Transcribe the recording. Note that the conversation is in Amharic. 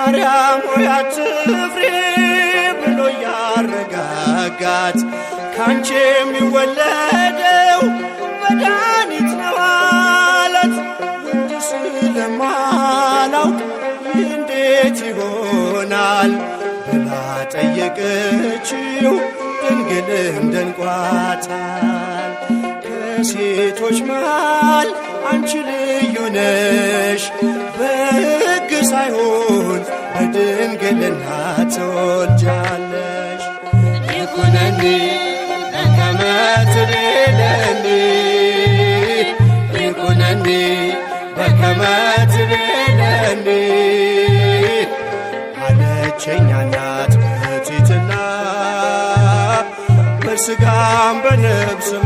ማርያም ሆይ አትፍሪ ብሎ ያረጋጋት ካንቺ የሚወለደው መድኃኒት ነው አላት። ወንድ ስለማላውቅ እንዴት ይሆናል ብላ ጠየቀችው። ድንግልም ደንቋታል። ከሴቶች መሃል አንቺ ልዩ ነሽ፣ በሕግ ሳይሆን በድንግልና ትወልጃለሽ። ይኩነኒ በከመ ትቤለኒ ይኩነኒ በከመ ትቤለኒ አለችኝ እናት በትሕትና በሥጋም በነፍስም